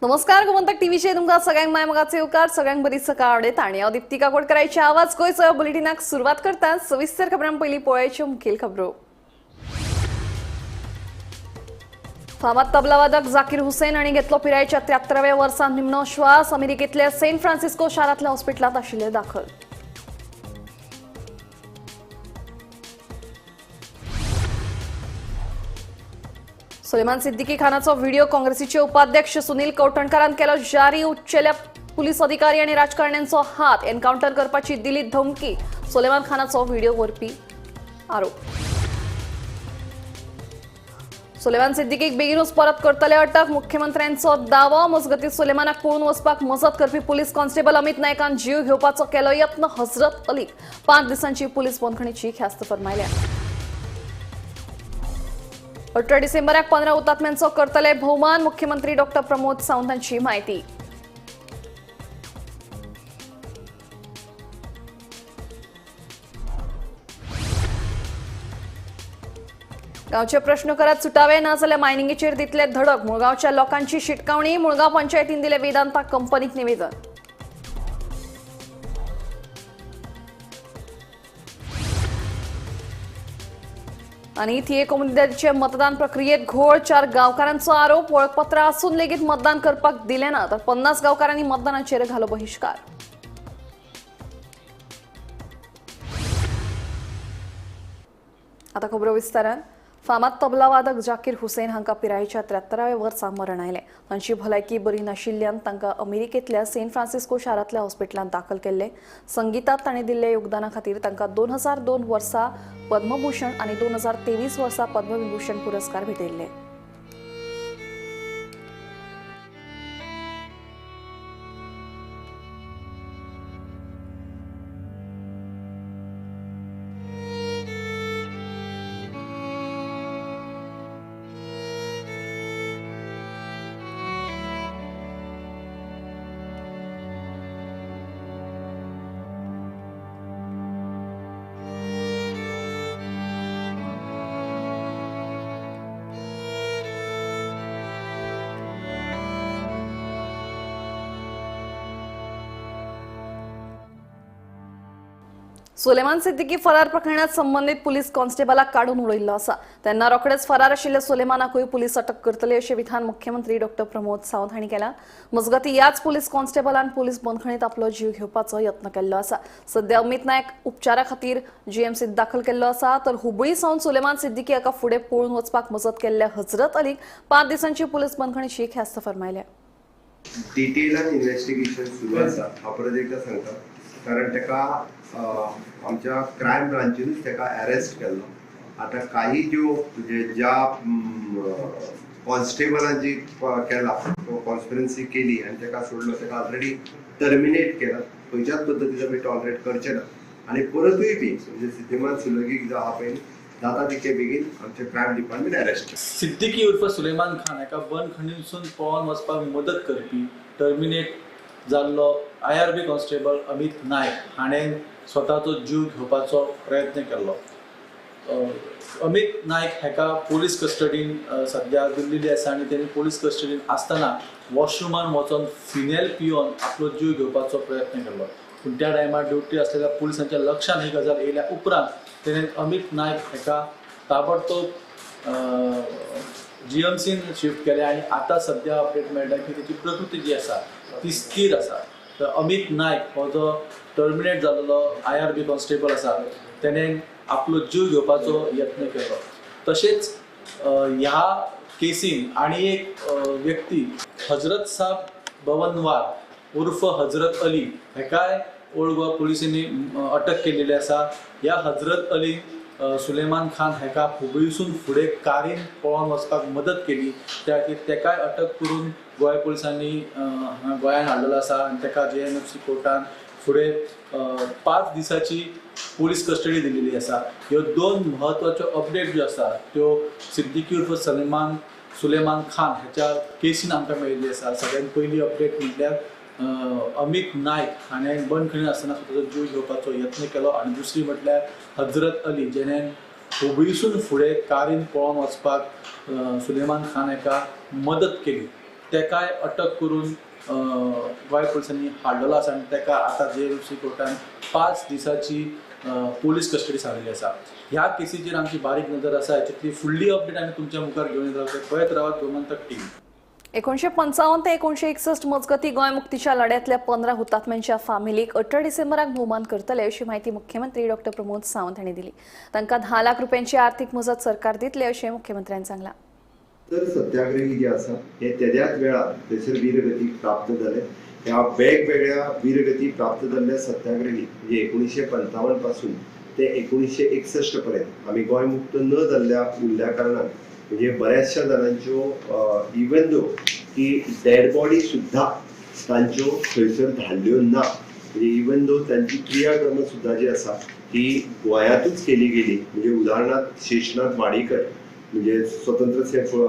नमस्कार गोमंतक टीव्हीचे तुमका सगळ्यांक मायमगाचे उपकार सगळ्यांक बरी सकाळ आवडेत आणि हांव दीप्ती काकोडकराची आवाज गोंयचो बुलेटिनाक सुरवात करता सविस्तर खबरां पयलीं पळोवयाच्यो मुखेल खबरो। फामाद तबलावादक जाकीर हुसैन हांणी घेतलो पिरायेच्या 73व्या वर्सांत निमणो श्वास। अमेरिकेंतल्या सेंट फ्रांसिस्को शारांतल्या हॉस्पिटलांत आशिल्ले दाखल। सुलेमान सिद्दीकी खानाचो व्हिडिओ काँग्रेसीचे उपाध्यक्ष सुनील कौटणकरान केलो जारी। उच्चेल्या पुलीस अधिकारी आणि राजकारण्यांचो हात एन्काउंटर करपाची दिली धमकी। सुलेमान खानाचो व्हिडिओ व्हरपी आरोप। सुलेमान सिद्दीकीक बेगीनूच परत करतले अटक, मुख्यमंत्र्यांचो दावो। मजगतीं सुलेमानाक पळून वचपाक मजत करपी पुलीस कॉन्स्टेबल अमित नायकान जीव घेवपाचो केलो यत्न। हजरत अलीक 5 दिसांची पुलीस बंदखणीची ख्यास्त फरमायल्या। 18 डिसेंबराक 15 हुतात्म्यांचो करतले भोवमान, मुख्यमंत्री डॉ. प्रमोद सावंतांची माहिती। गांवचे प्रश्न करत सुटावे ना जाल्यार मायनिंगेचेर दितले धडक। मुळगांवच्या लोकांची शिटकावणी, मुळगांव पंचायतीन दिले वेदांता कंपनीक निवेदन। आणि थिये कम्युनिटीचे मतदान प्रक्रियेत घोळ, 4 गांवकारांचो आरोप। वळखपत्रां आसून लेगीत मतदान करपाक दिले ना तर 50 गांवकारांनी मतदानाचेर घालो बहिष्कार। आता खबरो विस्तारान। फामाद तबलावादक जाकीर हुसैन हांकां पिरायेच्या 73व्या वर्सा मरण आयलें। तांची भलायकी बरी नाशिल्ल्यान तांकां अमेरिकेंतल्या सेंट फ्रांसिस्को शारांतल्या हॉस्पिटलांत दाखल केल्ले। संगीतात ताणें दिल्ल्या योगदाना खातीर तांकां 2002 वर्सा पद्मभूषण आणि 2023 वर्सा पद्मविभूषण पुरस्कार भेटयल्ले। सुलेमान सिद्दीकी फरार प्रकरणात संबंधित पुलीस कॉन्स्टेबलाक काढून उडयल्लो आसा। तेन्ना रोखडेच फरार आशिल्ल्या सुलेमानाकूय पुलीस अटक करतले अशें विधान मुख्यमंत्री डॉ. प्रमोद सावंत हांणी केलां। मजगतीं याच पुलीस कॉन्स्टेबलान पुलीस बंदखणीत आपलो जीव घेवपाचो यत्न केल्लो आसा। सध्या अमित नायक उपचारा खातीर जीएमसीत दाखल केल्लो आसा, तर हुबळी सावन सुलेमान सिद्दीकी हाका फुडें पळून वचपाक मजत केल्ल्या हजरत अलीक 5 दिसांची पुलीस बंदखणीची ख्यास्त फरमायल्या। डिटेलान इन्व्हेस्टिगेशन सुरू आसा, हांव परत एकदा सांगता, कारण ताका आमच्या क्रायम ब्रांचीनूच ताका अरेस्ट केल्लो। आता काही ज्यो ज्या कॉन्स्टेबलांची केला कॉन्स्पिरन्सी केली आणि ताका सोडलो, ताका ऑलरेडी टर्मिनेट केला। खंयच्याच पद्दतीचो आमी टॉलरेट करचे ना आणि परतूय बी म्हणजे सिद्धेमान सुलगीक जो आहा पळय जाता तितके बेगीन आमचे क्रायम डिपार्टमेंट अरेस्ट। सिद्दीकी उर्फ सुलेमान खान हाका बंदखणीसून पळोवन वचपाक मदत करपी टर्मिनेट जाल्लो IRB कॉन्स्टेबल अमित नायक हाणें स्वताचो जीव घेवपाचो प्रयत्न केल्लो। अमित नायक हाका पुलीस कस्टडीन सध्या दिल्ली आसा आणि तेणी पुलीस कस्टडीन आसतना वॉशरूमान वचून फिनेल पिवन आपलो जीव घेवपाचो प्रयत्न केल्लो, पूण त्या टायमार ड्युटी आसलेल्या पुलिसांच्या लक्षांत ही गजाल येयल्या उपरांत तेणें अमित नायक हाका ताबडतोब जीएमसीन शिफ्ट केले आणि आता सध्या अपडेट मेळटा की त्याची प्रकृती जी आसा ती स्थिर आसा। तर अमित नायक हो जो टर्मिनेट जाल्लो IRB कॉन्स्टेबल आसा तेणें आपलो जीव घेवपाचो यत्न केलो। तशेंच ह्या केसीन आनी एक व्यक्ती हजरत साब भवनवार उर्फ हजरत अली हेकाय ओल्ड गोवा पुलिसांनी अटक केलेली आसा। ह्या हजरत अली सुलेमान खान हाका हुबळीसून फुडें कारीन पळोवन वचपाक मदत केली, त्या खातीर ताकाय अटक करून गोंय पुलिसांनी गोंयांत हाडलेलो आसा आनी ताका JMFC कोर्टान फुडें 5 दिसाची पुलीस कस्टडी दिलेली आसा। ह्यो 2 म्हत्वाच्यो अपडेट ज्यो आसा त्यो सिद्दीकी उर्फ सुलेमान खान हाच्या केसीन आमकां मेळिल्ली आसा। सगळ्यांत पयली अपडेट म्हटल्यार अमित नायक हाणें बंदखणीत आसतना स्वताचो जीव घेवपाचो यत्न केलो आनी दुसरी म्हटल्यार हजरत अली जेणें हुबळीसून फुडें कारीन पळोवन वचपाक सुलेमान खान हाका मदत केली। तेकाय अटक करून गोंय पुलिसांनी हाडलेलो आसा आनी तेका आतां JFC कोर्टान 5 दिसाची पोलीस कस्टडी सांगलेली आसा. ह्या केसीचेर आमची बारीक नजर आसा. हेच्यातली फुडली अपडेट आमी तुमच्या मुखार घेवन येता. पळयत रावात गोमंतक टीव्ही. 1955 ते 1961 मजगती गोंय मुक्तीच्या लढ्यातल्या 15 हुतात्म्यांच्या फामिलीक 18 डिसेंबराक भोवमान करतले अशी माहिती मुख्यमंत्री डॉ. प्रमोद सावंत हांणी दिली. तांकां 10 लाख रुपयांची आर्थीक मजत सरकार दितले अशें मुख्यमंत्र्यांनी सांगलां. तर सत्याग्रही जे आसा हे तेद्याच वेळार थंयसर वीरगती प्राप्त जाले. ह्या वेगवेगळ्या वीरगती प्राप्त जाल्ल्या सत्याग्रही म्हणजे 1955 पासून ते 1961 पर्यंत आमी गोंय मुक्त न जाल्ल्या उरल्या कारणान म्हणजे बऱ्याचशा जाणांच्यो इवन दो की डेड बॉडी सुद्धा तांच्यो थंयसर धाडल्यो ना. म्हणजे इवन दो तांची क्रियाकर्म सुद्धा जी आसा ती गोंयांतूच केली गेली. म्हणजे उदाहरणार्थ शेषनाथ वाडेकर म्हणजे स्वतंत्र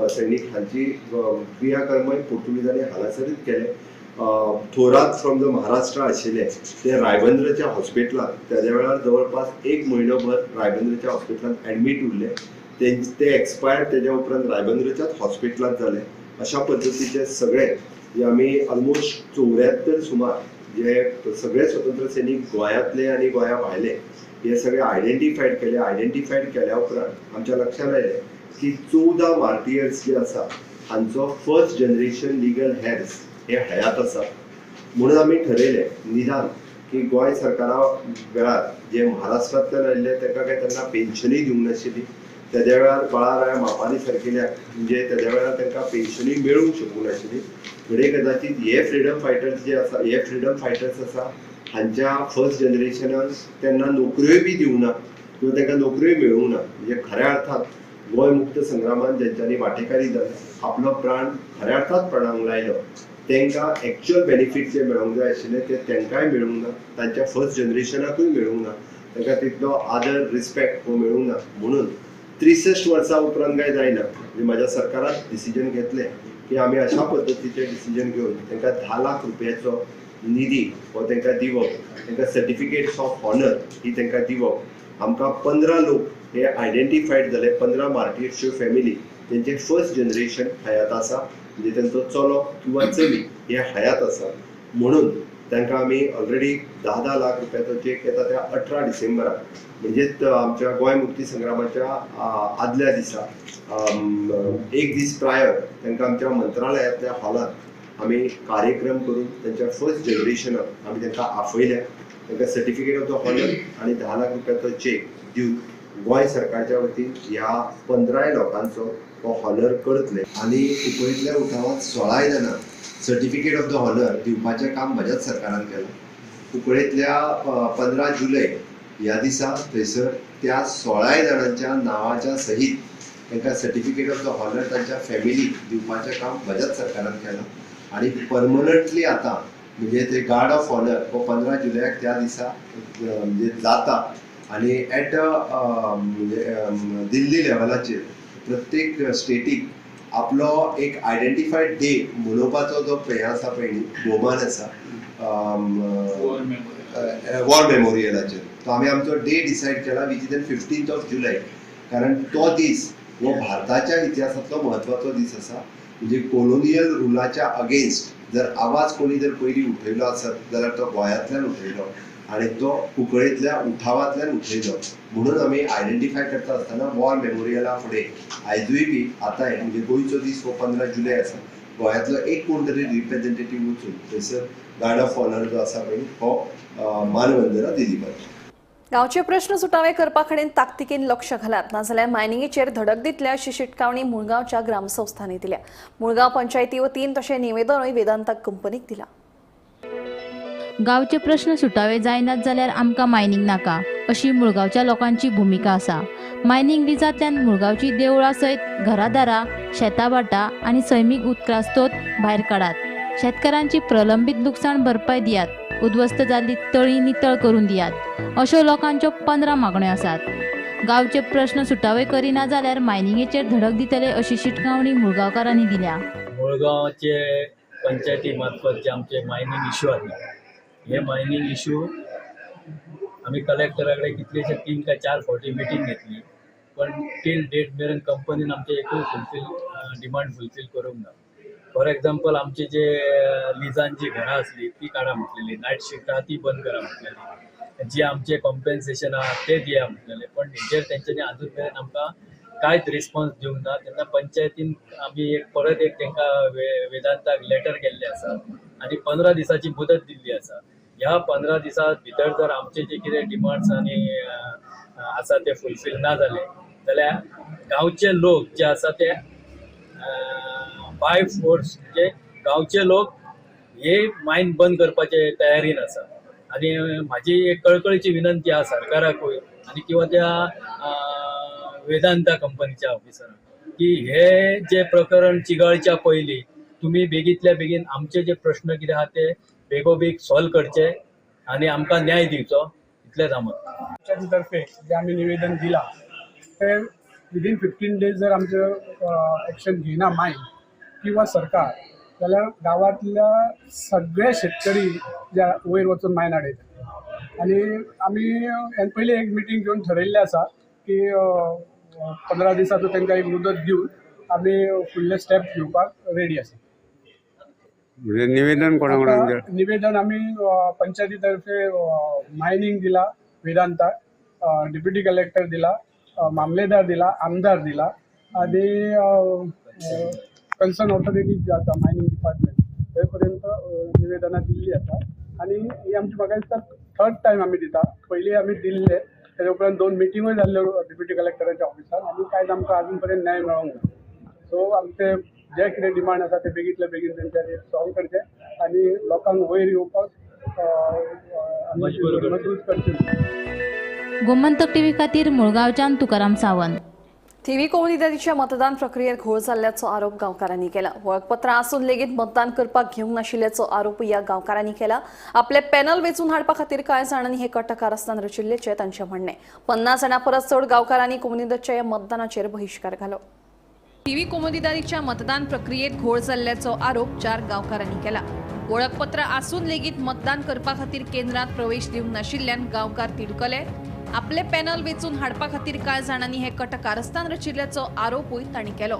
सैनीक हांची क्रियाकर्मय पुर्तुगीजांनी हांगासरच केले. थोरात फ्रॉम द महाराष्ट्र आशिल्ले ते रायबंद्रच्या हॉस्पिटलांत त्याच्या वेळार जवळपास 1 म्हयनोभर रायबंद्रच्या हॉस्पिटलांत ऍडमीट उरले. ते एक्सपायर्ड त्याच्या उपरांत रायबंद्रच्याच हॉस्पिटलांत जाले. अशा पद्दतीचे सगळे जे आमी ऑलमोस्ट 74 सुमार जे सगळे स्वतंत्र सैनीक गोंयांतले आनी गोंया भायले हे सगळे आयडेंटिफायड केले. आयडेंटिफायड केल्या उपरांत आमच्या लक्षांत आयलें की 14 मार्टियर्स जे आसा हांचो फर्स्ट जनरेशन लिगल हेर्स हे हयात आसा. म्हणून आमी ठरयलें निदान की गोंय सरकारा वेळार जे महाराष्ट्रांतल्यान आयिल्ले तांकां काय तेन्ना पेन्शनूय दिवंक नाशिल्ली. तेद्या वेळार बाळाराया मापारी सारकेल्या म्हणजे तेद्या वेळार तांकां पेन्शनूय मेळूंक शकूंक नाशिल्ली. घडये कदाचित हे फ्रिडम फायटर्स जे आसा हे फ्रिडम फायटर्स आसा हांच्या फर्स्ट जनरेशनान तेन्ना नोकऱ्योय बी दिवंक ना किंवा तांकां नोकऱ्योय मेळूंक ना. म्हणजे खऱ्या अर्थान गोंय मुक्त संग्रामान जेंच्यांनी वांटेकारी जाले आपलो प्राण खऱ्या अर्थात प्राणांक लायलो तांकां एक्चुअल बेनिफीट जे मेळोंक जाय आशिल्ले ते तांकांय मेळूंक ना. तांच्या फर्स्ट जनरेशनाकूय मेळूंक ना. तांकां तितलो आदर रिस्पेक्ट हो मेळूंक ना. म्हणून 63 वर्सां उपरांत काय जायना म्हणजे म्हाज्या सरकारान डिसिजन घेतलें की आमी अशा पद्दतीचें डिसिजन घेवन तांकां 10 लाख रुपयाचो निधी हो तांकां दिवप. तांकां सर्टिफिकेट्स ऑफ ऑनर ही तांकां दिवप. आमकां 15 लोक हे आयडेंटिफायड जाले. 15 मार्टियर्सच्यो फॅमिली तेंचे फर्स्ट जनरेशन हयात आसा म्हणजे तांचो चलो किंवा चली हे हयात आसा. म्हणून तांकां आमी ऑलरेडी 10 लाख रुपयाचो चेक येता त्या 18 डिसेंबराक म्हणजेच आमच्या गोंय मुक्ती संग्रामाच्या आदल्या दिसा 1 दीस प्रायर तांकां आमच्या मंत्रालयातल्या हॉलांत आमी कार्यक्रम करून तांच्या फर्स्ट जनरेशनाक आमी तांकां आफयल्या. तांकां सर्टिफिकेट ऑफ द हॉनर आनी 10 लाख रुपयाचो चेक दिवन गोंय सरकारच्या वतीन ह्या 15 लोकांचो हो हॉनर करतले. आनी कुंकळीतल्या उठावांत 16 जाणां सर्टिफिकेट ऑफ द हॉनर दिवपाचें काम म्हज्याच सरकारान केलां. कुंकळीतल्या 15 जुलय ह्या दिसा थंयसर त्या 16 जाणांच्या नांवाच्या सहीत तांकां सर्टिफिकेट ऑफ द हॉनर तांच्या फॅमिलीक दिवपाचें काम म्हज्याच सरकारान केलां. आनी परमनंटली आतां म्हणजे ते गार्ड ऑफ ऑनर हो 15 जुलयाक त्या दिसा म्हणजे जाता. आनी एट म्हणजे दिल्ली लेवलाचेर प्रत्येक स्टेटीक आपलो एक आयडेंटिफायड डे मनोवपाचो जो हें आसा पळय न्ही भोवमान आसा वॉर मेमोरियलाचेर तो आमी आमचो डे डिसायड केला which is 15th of July. कारण तो दीस हो भारताच्या इतिहासांतलो म्हत्वाचो दीस आसा. म्हणजे कोलोनियल रुलाच्या अगेन्स्ट जर आवाज कोणी जर पयलीं उठयलो आसत जाल्यार तो गोंयांतल्यान उठयलो आनी तो कुंकळीतल्या उठावांतल्यान उठयलो. म्हणून आमी आयडेंटिफाय करता आसतना वॉर मेमोरियला फुडें आयजूय बी आतांय म्हणजे गोंयचो दीस हो 15 जुलय आसा गोंयांतलो एक कोण तरी रिप्रेझेंटेटीव वचून थंयसर गार्ड ऑफ ऑनर जो आसा पळय हो मानवंदना दिली पाहिजे. गांवचे प्रश्न सुटावे करपा कडेन ताकतिकेन लक्ष घालात नाजाल्यार मायनिंगेचेर धडक दितल्या अशी शिटकावणी मुळगांवच्या ग्रामसंस्थांनी दिल्या. मुळगांव पंचायती वतीन तशें निवेदनूय वेदांता कंपनीक दिलां. गांवचे प्रश्न सुटावे जायनात जाल्यार आमकां मायनिंग नाका अशी मुळगांवच्या लोकांची भुमिका आसा. मायनिंग लिजांतल्यान मुळगांवची देवळां सयत घरादारां शेतां भाटां आनी सैमीक उदकास्त्रोत भायर काडात. शेतकारांची प्रलंबीत लुकसाण भरपाय दियात. उद्ध्वस्त जाल्ली तळी नितळ करून दियात अश्यो लोकांच्यो 15 मागण्यो आसात. गांवचे प्रश्न सुटावे करिना जाल्यार मायनिंगेचेर धडक दितले अशी शिटकावणी मुळगांवकारांनी दिल्या. मुळगांवचे पंचायती मार्फत जे आमचे मायनिंग इश्यू आसा हे मायनिंग इश्यू आमी कलेक्टरा कडेन कितलेशे 3 काय 4 फावटी मिटींग घेतली पण टील डेट मेरेन कंपनीन आमचे एकूय डिमांड फुलफील करूंक ना. फॉर एक्झाम्पल आमची जे लिजांची घरां असली ती काढा म्हटलेली, नाईट शिफ्ट आहा ती बंद करा म्हटलेली, जी आमचे कॉम्पेन्सेशन आहा ते दिया म्हटलेले, पण हेचेर तेंच्यांनी अजून मेरेन आमकां कांयच रिस्पॉन्स दिवंक ना. तेन्ना पंचायतीन आमी परत एक तेंकां वेदांताक लेटर केल्ले आसा आनी 15 दिसाची मुदत दिल्ली आसा. ह्या 15 दिसा भितर जर आमचे जे कितें डिमांड्स आनी आसा ते फुलफील ना जाले जाल्यार गांवचे लोक जे आसा ते बाय फोर्स म्हणजे गांवचे लोक हे मायन बंद करपाचे तयारीन आसा. आनी म्हाजी एक कळकळीची विनंती आहा सरकाराकूय आनी किंवा त्या वेदांता कंपनीच्या ऑफिसरांक की हे जे प्रकरण चिगाळच्या पयलीं तुमी बेगींतल्या बेगीन आमचे जे प्रश्न कितें आहा ते बेगोबेग सॉल्व करचे आनी आमकां न्याय दिवचो इतलेंच आमकां. तर्फे जे आम्ही निवेदन दिला ते विदीन 15 डेज जर आमचं ॲक्शन घेना मायन किंवा सरकार जाल्यार गांवांतल्या सगळे शेतकरी ज्या वयर वचून मायन हाडयतात. आनी आमी हे पयलीं एक मिटींग घेवन ठरयल्लें आसा की 15 दिसाचो तांकां एक मुदत दिवन आमी फुडले स्टेप घेवपाक रेडी आसा. म्हणजे निवेदन कोणाक निवेदन आम्ही पंचायती तर्फे मायनिंग दिला, वेदांताक, डेप्युटी कलेक्टर दिला, मामलेदार दिला, आमदार दिला आणि कन्सर्न ऑथॉरिटी जी आसा मायनिंग डिपार्टमेंट ते पर्यंत निवेदनां दिल्ली आसा. आणि ही आमची म्हाका दिसता 3rd टायम आमी दिता. पयलीं आमी दिल्ले तेजे उपरांत 2 मिटिंगूय जाल्ल्यो डेप्युटी कलेक्टराच्या ऑफिसान आनी कांयच आमकां आजून पर्यंत न्याय मेळोंक ना. सो आमचे जे कितें डिमांड आसा ते बेगींतल्या बेगीन तेंच्यांनी सॉल्व करचे आनी लोकांक वयर येवपाक मजबूर करचे. गोमंतक टीव्ही खातीर मुळगांवच्यान तुकाराम सावंत. थिवी कोमुनिदादीच्या मतदान प्रक्रियेत घोळ जाल्ल्याचो आरोप गांवकारांनी केला. वळखपत्रां आसून लेगीत मतदान करपाक घेवंक नाशिल्ल्याचो आरोप ह्या गांवकारांनी केला. आपले पॅनल वेचून हाडपा खातीर कांय जाणांनी हे कट कारस्थान रचिल्ल्याचे तांचे म्हणणे. 50 जाणां परस चड गांवकारांनी कोमुनिदादच्या ह्या मतदानाचेर बहिष्कार घालो. थिवी कोमुनिदादीच्या मतदान प्रक्रियेत घोळ जाल्ल्याचो आरोप 4 गांवकारांनी केला. वळखपत्रां आसून लेगीत मतदान करपा खातीर केंद्रात प्रवेश दिवंक नाशिल्ल्यान गांवकार तिडकले. आपले पॅनल वेचून हाडपा खातीर कांय जाणांनी हे कट कारस्थान रचिल्ल्याचो आरोपूय तांणी केलो.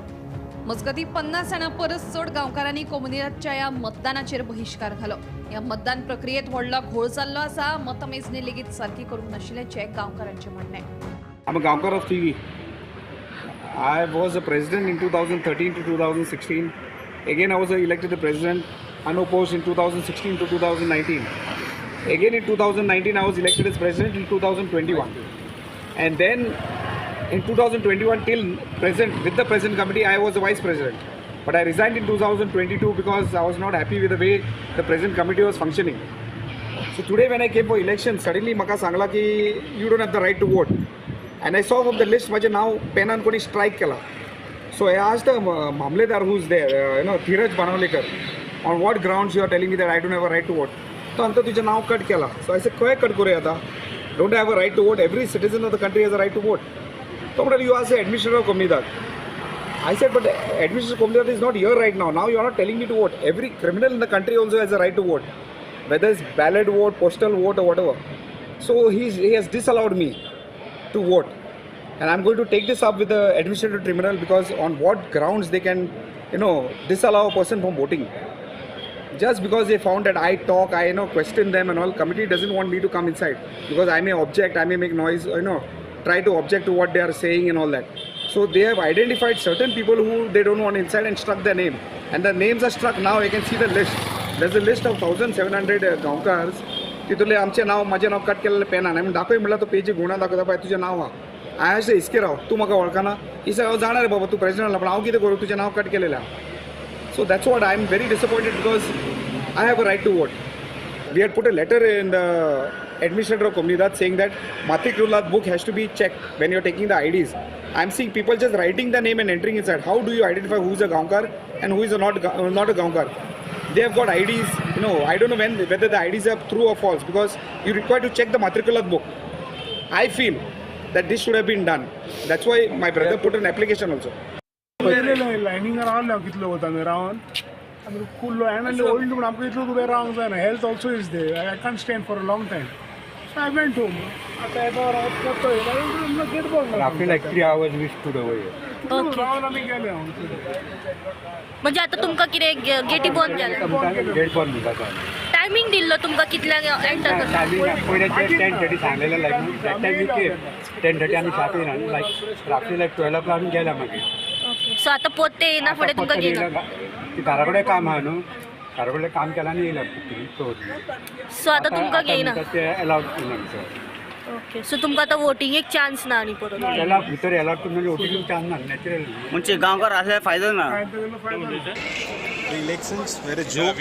मजगतीं 50 जाणां परस चड गांवकारांनी कोमुनिदादच्या ह्या मतदानाचेर बहिष्कार घालो. ह्या मतदान प्रक्रियेत व्हडलो घोळ जाल्लो आसा. मतमेजणी लेगीत सारकी करूंक नाशिल्ल्याचे गांवकारांचे म्हणणे. I'm a Gaonkar of TV. I was the president in 2013 to 2016. Again, I was elected the president unopposed in 2016 to 2019. Again, in 2019, I was elected as president in 2021. And then in 2021 till present, with the present committee, I was the vice president. But I resigned in 2022 because I was not happy with the way the present committee was functioning. So today when I came for election, suddenly Maka Sangla ki you don't have the right to vote. And I saw from the list माझे नाव पेनान कोणी strike केला. So I asked the मामलेदार who's there, Dheeraj Banawalekar, on what grounds you are telling me that I don't have a right to vote? तो अंत तुझे नाव cut केला. So I said, काय cut करूया आता? Don't I have a right to vote? Every citizen of the country has a right to vote. So you are the administrator of Komunidad. I said, but administrator of Komunidad is not here right now. Now you are not telling me to vote. Every criminal in the country also has a right to vote, whether it's ballot vote, postal vote or whatever. So he has disallowed me to vote. And I'm going to take this up with the administrative tribunal because on what grounds they can, disallow a person from voting. Just because they found that I talk, I question them and all, committee doesn't want me to come inside because I may object, I may make noise, try to object to what they are saying and all that. So they have identified certain people who they don't want inside and struck their name. And the names are struck now, you can see the list. There's a list of 1,700 गांवकार्स. तितूंतले आमचे नाव माझे नाव cut केलेले पेनान हांवें दाखय म्हणल्यार तो पेजी गुणा दाखयता पळय तुजें नाव आहा. हांवें अशें इसके राव तूं म्हाका वळखना. ही सगळें हांव जाणार बाबा तूं प्रेसिडेंट आसला पण हांव कितें करूं तुजें नाव कट केलेलें आहा. So that's what I'm very disappointed because I have a right to vote. We had put a letter in the administrator of Komunidad saying that matriculate book has to be checked when you're taking the IDs. I'm seeing people just writing the name and entering inside. How do you identify who's a Gaonkar and who is not a Gaonkar? They have got IDs. I don't know whether the IDs are true or false because you're required to check the matriculate book. I feel that this should have been done. That's why my brother put an application also. Lining रावल्या कितलो वता रावन आनी fool and old म्हणून आमकां इतलो उबें रावंक जायना. Health also is there. I can't stand for a long time. So I went home. आतां येता गेट बॉल. After like 3 hours we stood over here. Okay आमी गेले म्हणजे आता तुमकां कितें गेटी बंद जाल्या गेट बंद म्हणटा टायमींग दिल्लो तुमकां कितल्यांक एंटर करता पयले 10:30 सांगलेले like that time we came 10:30 आमी शार्प येयना लायक रात्री लायक 12 o'clock आमी गेल्या मागीर ओके सो आता पोते येना फुडें तुमकां घेयना घरा कडेन काम आहा न्हू घरा कडेन काम केला आनी येयला सो आता तुमकां घेयना ते अलाउड केला ओके सो तुमकां आता वोटिंगेक चान्स ना आनी परत त्याला भितर अलाउड करून वोटिंग चान्स ना नॅचरल म्हणजे गांवकार असल्या फायदा ना The elections were a joke.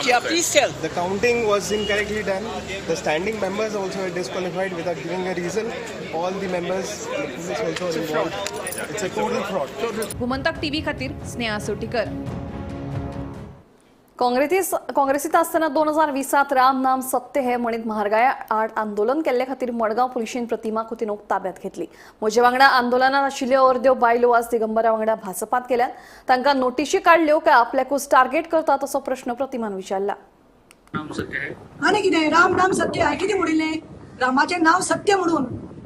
Yeah, please tell. The counting was incorrectly done. The standing members also were disqualified without giving a reason. All the members, the police also were involved. It's a total fraud. Gomantak TV खातीर स्नेहा सोटीकर. काँग्रेसीत असताना 2020 राम नाम सत्य हे म्हणीत म्हारगाय आड आंदोलन केल्ले खातीर मडगांव पुलिशेन प्रतिमा कुतीनोक ताब्यात घेतली. म्हजे वांगडा आंदोलनात आशिल्ल्यो अर्द्यो बायलो आज दिगंबरा वांगडा भाजपात केल्यात. तांकां नोटीशी काडल्यो काय आपल्याकूच टार्गेट करतात असो प्रश्न प्रतिमान विचारला. आनी कितें राम नाम सत्य हांवें कितें म्हणिल्लें रामाचें नांव सत्य म्हणून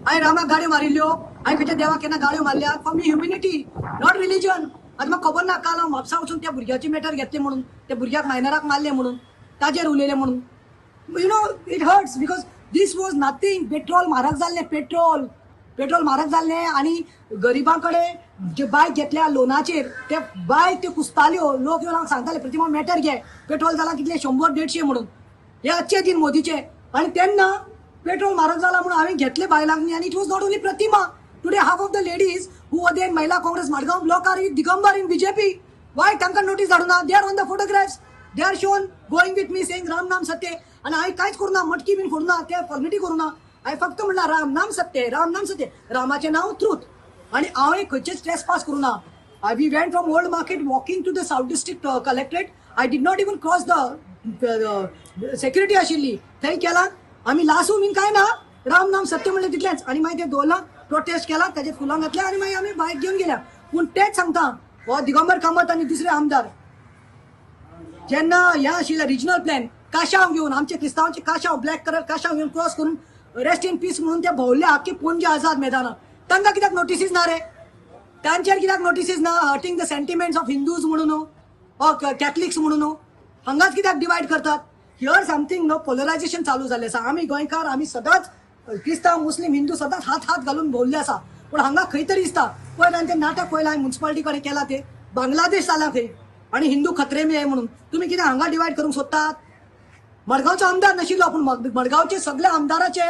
हांवें रामाक गाड्यो मारिल्ल्यो हांवें खंयच्या देवाक केन्ना गाड्यो मारल्या for me humanity not religion. आतां म्हाका खबर ना काल हांव म्हापसा वचून त्या भुरग्याची मॅटर घेतले म्हणून त्या भुरग्याक मायनराक मारले म्हणून ताजेर उलयले म्हणून you know it hurts because this was nothing. Petrol म्हारग जाल्लें पेट्रोल म्हारग जाल्लें आनी गरिबां कडेन जे बायक घेतल्या लोनाचेर ते बायक त्यो कुसताल्यो लोक येवन हांव सांगताले प्रतिमा मॅटर घे पेट्रोल जालां कितले 100-150 म्हणून हे अच्छे दिन मोदीचे आनी तेन्ना पेट्रोल म्हारग जाला म्हणून हांवें घेतले बायलांनी आनी it was not only Pratima. Today, half of the ladies who were there in Mahila Congress Madgaon block are with Digambar in BJP. Why? Tanka notice aduna. They are on the photographs. They are shown going with me saying Ram Nam Satya. And I काहीच करू ना मटकी bin फोडू ना ते फॉर्मिटी करू ना. I फक्त म्हणला राम नाम सत्य रामाचे नाव ट्रूथ आणि हांवें खंयचेच स्ट्रेस पास करू ना. We went from Old Market walking to the South District Collectorate. I did not even cross the security आशिल्ली थंय केला आम्ही लासू बीन काय ना राम नाम सत्य म्हणले तितलेंच आणि मागीर ते दोला प्रोटेस्ट केला त्याचे फुलां घातल्या आणि मागीर आमी बायक घेवन गेल्या. पूण तेच सांगता हो दिगंबर कामत आनी दुसरे आमदार जेन्ना हे आशिल्ले रिजनल प्लॅन काशाव घेवन आमचे क्रिस्तांवांचे काशाव ब्लॅक कलर काशाव घेवन क्रॉस करून रेस्ट इन पीस म्हणून ते भोंवले आख्खे पणजे आझाद मैदानात. तांकां कित्याक नोटिसीस ना रे तांचेर कित्याक नोटिसीस ना hurting the sentiments of Hindus म्हणून ऑर कॅथलिक्स म्हणून हांगाच कित्याक डिवायड करतात. हियर समथींग नो पोलरायझेशन चालू जाल्लें आसा. आमी गोंयकार आमी सदांच क्रिस्तांव मुस्लीम हिंदू सदांच हात घालून भोवल्ले आसा पूण हांगा खंय तरी दिसता पळय तांचें नाटक पळयलां म्युन्सिपालिटी कडेन केला ते बांगलादेश जाला थंय आनी हिंदू खत्रे में म्हणून तुमी कितें हांगा डिवायड करूंक सोदतात. मडगांवचो आमदार नाशिल्लो पूण मडगांवचे सगळे आमदाराचे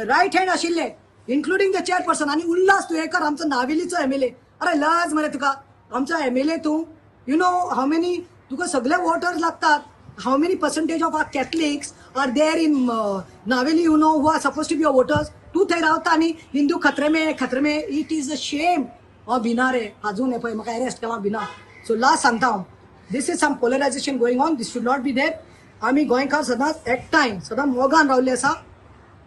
रायट हँड आशिल्ले इन्क्लुडींग द चेअरपर्सन आनी उल्हास तुयेकर आमचो नावेलीचो MLA. अरे लज मरे तुका आमचो MLA तूं यू नो हाऊ मेनी तुका सगळे वोटर्स लागतात. How many percentage of our Catholics are there in Naveli, you know, who are supposed to be your voters? तू थंय रावता आनी हिंदू खत्रे में इट इज अ शेम. हांव भिना रे अजून हे पळय म्हाका अरेस्ट केला भिना. सो लास्ट सांगता हांव this is some polarisation going on. This should not be there. आमी गोंयकार सदांच एकठांय सदां मोगान रावल्ले आसा.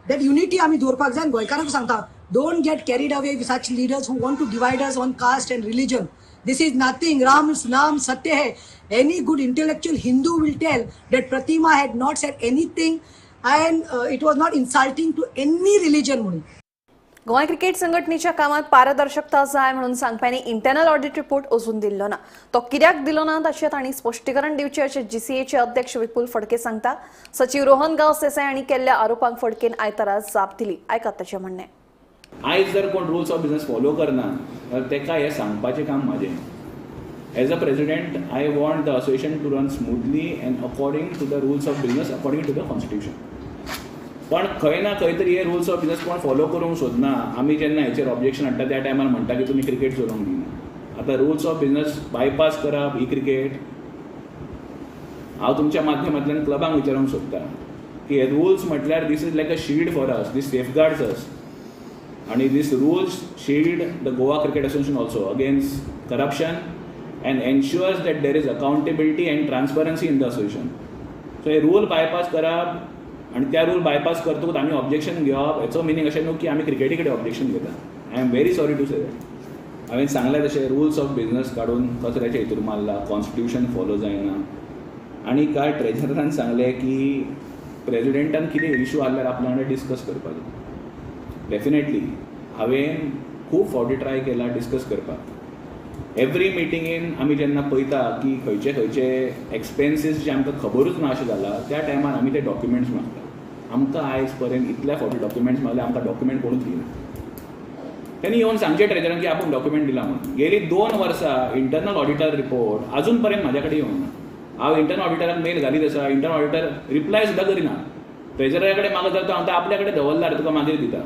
दॅट युनिटी आमी दवरपाक जाय. गोंयकारांक सांगता don't get carried away with such leaders who want to divide us on caste and religion. This is nothing. Ram's naam satya hai. Any good intellectual Hindu will tell that Pratima had not said anything and it was not insulting to any religion म्हणून. Goa cricket संघटनेच्या कामात पारदर्शकता जाय म्हणून सांगप्यांनी internal audit report अजून दिल्लो ना. तो कित्याक दिलो ना तशें तांणी स्पश्टीकरण दिवचें अशें GCAचे अध्यक्ष विपुल फडके सांगता. सचिव रोहन गांवस देसाय हांणी केल्ल्या आरोपांक फडकेन आयतारा जाप दिली. आयकात ताचें म्हणणें. आयज जर कोण रुल्स ऑफ बिजनस फॉलो करना जाल्यार तेका हें सांगपाचें काम म्हाजें. As a president I want the association to run smoothly and according to the rules of business according to the constitution. पण खंय ना खंय तरी हे रुल्स ऑफ बिजनस कोण फॉलो करूंक सोदना. आमी जेन्ना हेचेर ऑब्जेक्शन हाडटा त्या टायमार म्हणटा की तुमी क्रिकेट चलोवंक दिना. आतां रुल्स ऑफ बिजनस बायपास करप ही क्रिकेट. हांव तुमच्या माध्यमांतल्यान क्लबांक विचारूंक सोदता की हे रुल्स म्हटल्यार this is like a shield for us. This safeguards us. And these rules shield the Goa Cricket Association also against corruption and ensures that there is accountability and transparency in the association. So a rule bypass करप आणि त्या rule bypass करतकूच आमी objection घेवप हेचो meaning अशें न्हू की आमी क्रिकेटी कडेन ऑब्जेक्शन घेता. I am very sorry to say that. हांवें सांगलें तशें रुल्स ऑफ बिजनस काडून कचऱ्याच्या हितूर मारला. कॉन्स्टिट्यूशन फॉलो जायना. आनी काल ट्रेजरान सांगलें की प्रेसिडेंटान कितें इशू आसल्यार आपल्या वांगडा डिस्कस करपाचो. डेफिनेटली हांवें खूब फावटी ट्राय केला डिस्कस करपाक. एवरी मिटिंगेन आमी जेन्ना पळयता की खंयचे खंयचे एक्सपेन्सीस जे आमकां खबरूच ना अशें जाला त्या टायमार आमी ते डॉक्युमेंट्स मागता. आमकां आयज पर्यंत इतल्या फावटी डॉक्युमेंट्स मागले, आमकां डॉक्युमेंट कोणूच दिना. त्यांनी येवन सांगचे ट्रेजरान की आपूण डॉक्युमेंट दिला म्हणून. गेली 2 वर्सां इंटरनल ऑडिटर रिपोर्ट आजून पर्यंत म्हाज्या कडेन येवंक ना. हांव इंटरनल ऑडिटराक मेल घालीत आसा, इंटरनल ऑडिटर रिप्लाय सुद्दां करिना. ट्रेजरा कडेन मागत जाल्यार तो हांव आपल्या कडेन दवरला तुका मागीर दिता.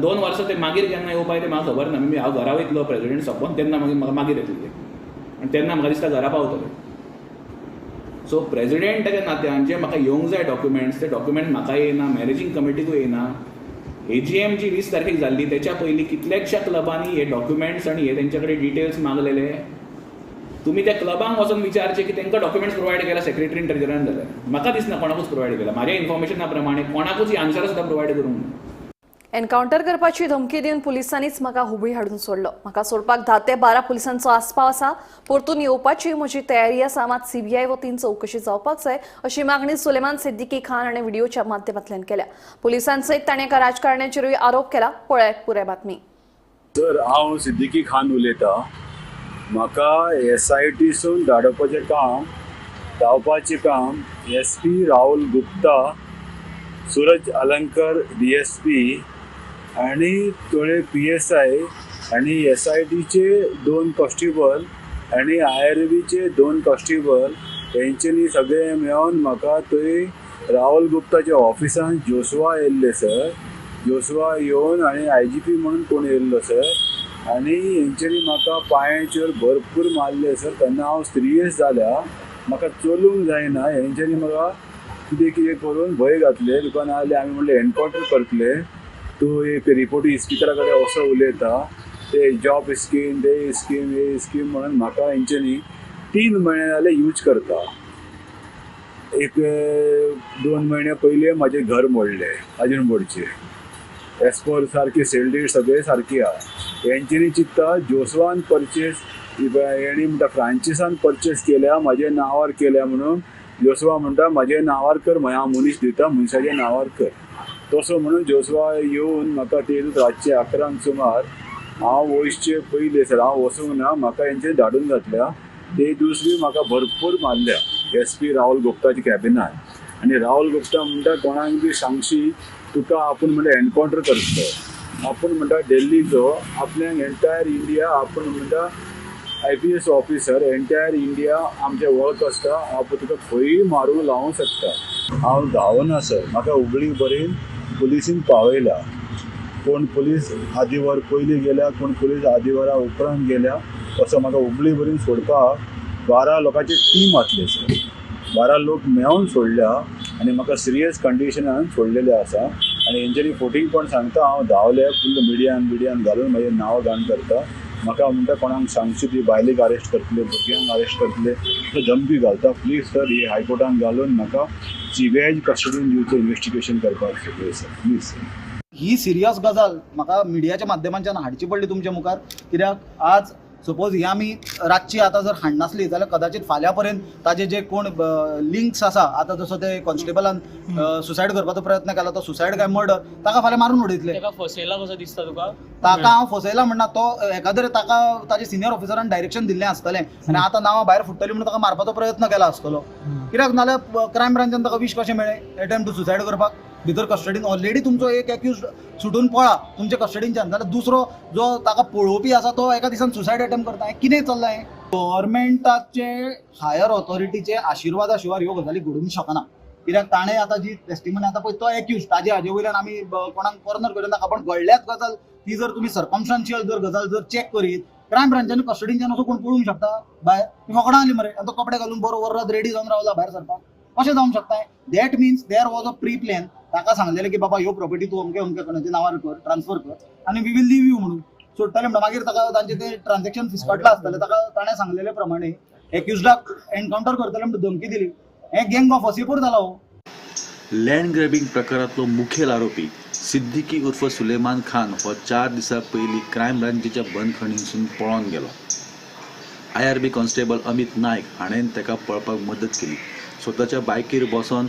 2 वर्सां ते मागीर केन्ना येवपाक ते म्हाका खबर ना. हांव घरा वयतलो प्रेजिडेंट सोंपोवन तेन्ना म्हाका मागीर येतले ते, आनी तेन्ना म्हाका दिसता घरा पावतले. सो प्रेजिडेंटाच्या नात्यान जे म्हाका येवंक जाय डॉक्युमेंट्स, ते डॉक्युमेंट म्हाका येयना, मॅनेजींग कमिटीकूय येयना. AGM जी 20 तारखेक जाल्ली त्याच्या पयलीं कितल्याशा क्लबांनी हे डॉक्युमेंट्स आनी हे तेंच्या कडेन डिटेल्स मागलेले. तुमी त्या क्लबांक वचून विचारचे की तांकां डॉक्युमेंट्स प्रोवायड केला सेक्रेटरीन ट्रेजरान जाल्यार. म्हाका दिसना कोणाकूच प्रोवायड केला. म्हाज्या इन्फॉर्मेशना प्रमाणे कोणाकूच ही आन्सर सुद्दां प्रोवायड करूंक ना. एन्काउंटर करपाची धमकी दिवन पुलिसांनीच म्हाका हुबळी हाडून सोडलो. म्हाका सोडपाक 10 ते 12 पुलिसांचो आस्पाव आसा. परतून येवपाची म्हजी तयारी आसा, मात CBI वतीन चवकशी जावपाक जाय अशी मागणी सुलेमान सिद्दीकी खान हाणें व्हिडिओच्या माध्यमांतल्यान केल्या. पुलिसांसयत ताणें एका राजकारण्याचेरूय आरोप केला. पळयात पुराय बातमी. सर, हांव सिद्दीकी खान उलयतां. म्हाका SIT-सून धाडपाचें काम, धांवपाचें काम SP राहुल गुप्ता, सूरज अलंकर DSP आणि थोडे PSI आणि SIT-चे 2 कॉन्स्टेबल आणि IRB-चे 2 कॉन्स्टेबल तेंच्यांनी सगळे मेळून म्हाका थंय राहुल गुप्ताच्या ऑफिसान जोशुआ येयल्ले सर. जोशुआ येवन आनी IGP म्हणून कोण येयल्लो सर, आनी हेंच्यांनी म्हाका पांयाचेर भरपूर मारले सर. तेन्ना हांव सिरियस जाल्या, म्हाका चलूंक जायना. हेंच्यांनी म्हाका कितें कितें करून भंय घातले. तुका नाजाल्यार आमी म्हणलें एनकावंटर करतले. तूं एक रिपोर्टी स्पिकरा कडेन असो उलयता, ते जॉब स्कीम, ते स्कीम, हे स्कीम म्हणून म्हाका हेंच्यांनी 3 म्हयने जाले यूज करता. एक 2 म्हयने पयलीं म्हाजें घर मोडलें आजून मोडचें. एज पर सारकी सेल डेट सगळें सारकी आहा. हेंच्यांनी चिंतता जोशुआन परचेस, हेणी म्हणटा फ्रांचिसान परचेस केल्या, म्हाज्या नांवार केल्या म्हणून. जोशुआ म्हणटा म्हाज्या नांवार कर, हांव मनीस दिता, मनशाच्या नांवार कर. तसो म्हणून जोशुआ येवन म्हाका ते रातचे 11 सुमार, हांव वयचे पयले सर, हांव वचूंक ना, म्हाका हेंचे धाडून घातल्या. ते दुसरी म्हाका भरपूर मारल्या SP राहुल गुप्ताच्या कॅबिनान. आनी राहुल गुप्ता म्हणटा कोणाक बी सांगशी तुका आपूण म्हणटा एनकावंटर करतलो. आपूण म्हणटा दिल्लीचो, आपल्याक एंटायर इंडिया आपूण म्हणटा IPS ऑफिसर, एंटायर इंडिया आमचें वळख आसता. हांव तुका खंयी मारूंक लावूंक शकता. हांव धांवना सर, म्हाका हुबळी बरेन पुलिसीन पावयला. कोण पुलीस आदी वर पयलीं गेल्या, कोण पुलीस आदी वरा उपरांत गेल्या. असो म्हाका हुबळी बरेन सोडपाक 12 लोकांची टीम आसली सर. 12 लोक मेळून सोडल्या आनी म्हाका सिरियस कंडिशनान सोडलेले आसा. आनी हेंच्यांनी 14 पण सांगता हांव धांवले, फुल्ल मिडियान घालून म्हाजें नांव घाण करता. म्हाका म्हणटा कोणाक सांगची ती बायलेक अरेस्ट करतले, भुरग्यांक अरेस्ट करतले, धमकी घालता. प्लीज सर, ही हायकोर्टान घालून म्हाका CBI कस्टडीन दिवचें इन्व्हेस्टिगेशन करपाक सगळें sir, please sir. He serious गजाल म्हाका मिडियाच्या माध्यमांच्यान हाडची पडली तुमच्या मुखार. कित्याक आज सपोज ही आमी रातची आतां जर हाडनासली जाल्यार कदाचित फाल्यां पर्यंत ताजे जे कोण लिंक्स आसा, आतां जसो ते कॉन्स्टेबलान सुसायड करपाचो प्रयत्न केला, तो सुसायड काय मर्डर, ताका फाल्यां मारून उडयतले. ताका फसयला कसो दिसता तुका? ताका हांव फसयला म्हणना, तो एखादे ताका ताजे सिनियर ऑफिसरान डायरेक्शन दिल्लें आसतलें आनी आतां नांवां भायर फुट्टलीं म्हणून ताका मारपाचो प्रयत्न केला आसतलो. कित्याक नाल्यार क्रायम ब्रांचान ताका 20 कशें मेळ्ळे अटेम्प्ट टू सुसायड करपाक. भितर कस्टडीन ऑलरेडी तुमचो एक एक्यूज सुटून पळा तुमचे कस्टडींच्यान, जाल्यार दुसरो जो ताका पळोवपी आसा तो एका दिसान सुसायड अटेम्प्ट करता. कितें चल्लां? गव्हर्मेंटाचे हायर ऑथॉरिटीचे आशिर्वादा शिवाय ह्यो गजाली घडूंक शकना. कित्याक ताणें आतां जी टेस्टिमनी आतां पळय तो एक्यूज, ताजे हाजे वयल्यान आमी कोणाक कॉर्नर करूं नाका, पण घडल्याच गजाल ती जर तुमी सर्कमस्टान्शियल जर गजाल जर चॅक करीत, क्रायम ब्रांचांनी कस्टडींच्यान असो कोण पळोवंक शकता भायर? ती फकडां आली मरे, तो कपडे घालून बरो वरात रेडी जावन रावला भायर सरपाक. कशें जावंक शकता? That means there was a pre plan. ताका सांगलेलें की बाबा ह्यो प्रॉपर्टी तूं अमके अमके कोणाच्या नांवार कर, ट्रान्सफर कर आनी वी वील लीव यू म्हणून सोडटाले. म्हणटा मागीर ताका तांचे ते ट्रान्झॅक्शन फिसकटला आसतलें. ताका ताणें सांगलेले प्रमाणे एक्युज्डाक एनकावंटर करतले म्हणून धमकी दिली. हे गँग ऑफ वसेपूर जाला हो. लँड ग्रॅबिंग प्रकारांतलो मुखेल आरोपी सिद्दीकी उर्फ सुलेमान खान हो 4 दिसां पयलीं क्रायम ब्रांचीच्या बंदखणींसून पळोवन गेलो. IRB कॉन्स्टेबल अमित नायक हाणें ताका पळपाक मदत केली. स्वताच्या बायकीर बसोन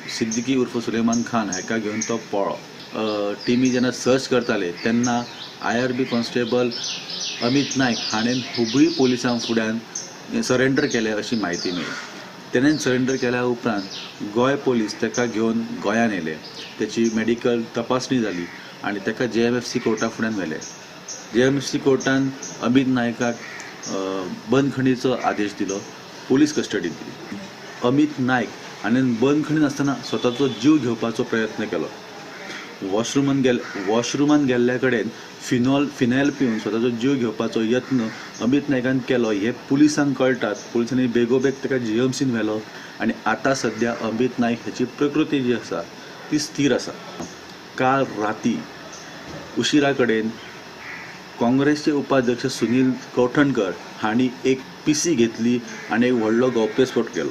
सिद्दीकी उर्फ सुलेमान खान हाका घेवन तो पळो. टिमी जेन्ना सर्च करताले तेन्ना IRB कॉन्स्टेबल अमित नायक हाणें हुबळी पोलिसां फुड्यान सरेंडर केलें अशी म्हायती मेळ्ळी. तेणें सरेंडर केल्या उपरांत गोंय पोलीस ताका घेवन गोंयांत येयले. त्याची मेडिकल तपासणी जाली आनी ताका JMFC कोर्टा फुड्यान व्हेलें. JMFC कोर्टान अमित नायकाक बंदखणीचो आदेश दिलो, पुलीस कस्टडींत दिली. अमित नायक हाणें बंदखणींत आसतना स्वताचो जीव घेवपाचो प्रयत्न केलो. वॉशरुमान गेल्ल्या कडेन फिनायल पिवन स्वताचो जीव घेवपाचो यत्न अमित नायकान केलो हें पुलिसांक कळटात. पुलिसांनी बेगोबेग ताका GMCन व्हेलो आनी आतां सद्या अमित नायक हाची प्रकृती जी आसा ती स्थिर आसा. काल राती उशिरा कडेन काँग्रेसचे उपाध्यक्ष सुनील कौठणकर हांणी एक PC घेतली आनी एक व्हडलो गौप्यस्फोट केलो.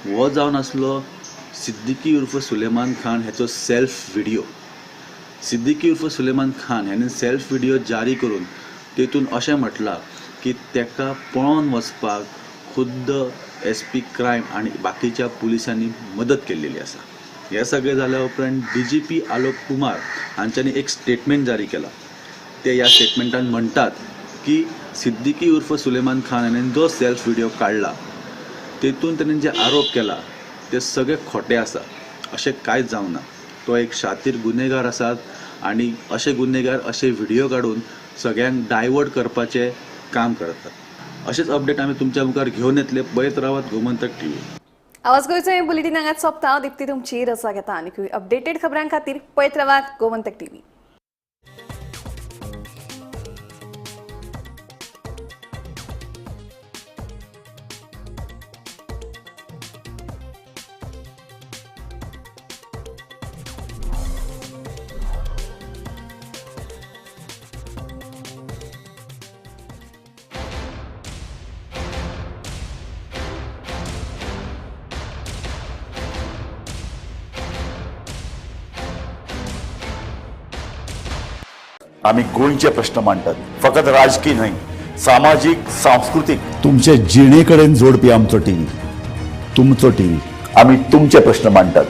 हो जावन आसलो सिद्दीकी उर्फ सुलेमान खान हेचो सेल्फ व्हिडिओ. सिद्दीकी उर्फ सुलेमान खान हाणें सेल्फ व्हिडिओ जारी करून तेतून अशें म्हटलां की ताका पळोवन वचपाक खुद्द SP क्रायम आनी बाकीच्या पुलिसांनी मदत केल्ली आसा. हें सगळें जाल्या उपरांत DGP आलोक कुमार हांच्यांनी एक स्टेटमेंट जारी केला. ते ह्या स्टेटमेंटान म्हणटात की सिद्दीकी उर्फ सुलेमान खान हाणें जो सेल्फ व्हिडिओ काडला तेतून ताणें जे आरोप केला ते सगळे खोटे आसा, अशें कांयच जावं ना. तो एक शातीर गुन्हेगार आसात आनी अशे गुन्हेगार अशे व्हिडिओ काडून सगळ्यांक डायवर्ट करपाचें काम करतात. अशेच अपडेट आमी तुमच्या मुखार घेवन येतले. पळयत रावात गोमंतक TV. आवाज गोंयचो हे बुलेटिन हांगाच सोंपता. दिप्ती तुमची रसा घेता आनी अपडेटेड खबरां खातीर पळयत रावात गोमंतक TV. आम्ही गोंयचे प्रश्न मांडटात, फकत राजकीय न्हय, सामाजीक सांस्कृतिक. तुमचे जिणेकडेन जोडपी आमचो टीव्ही, तुमचो टीव्ही. आम्ही तुमचे प्रश्न मांडटात.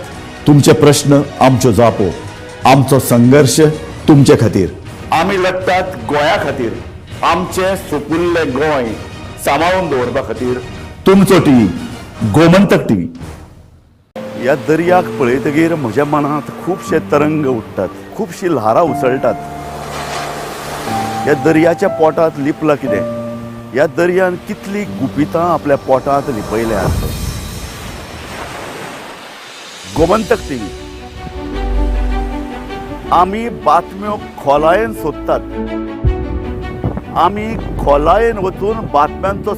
तुमचे प्रश्न आमच्यो जापो, आमचो संघर्ष तुमचे खातीर. आम्ही लढतात गोंया खातीर. आमचे सोपुल्ले गोंय सांबाळून दवरपा खातीर. तुमचो टीव्ही, गोमंतक टीव्ही. ह्या दर्याक पळयतकीर म्हज्या मनांत खुबशे तरंग उठतात, खुबशी ल्हारां उसळटात. ह्या दर्याच्या पोटांत लिपलां कितें? ह्या दर्यान कितली गुपितां आपल्या पोटांत लिपयल्यात. गोमंतक टीव्ही. आमी बातम्यो खोलायेन सोदतात. आमी खोलायेन वचून बातम्यांचो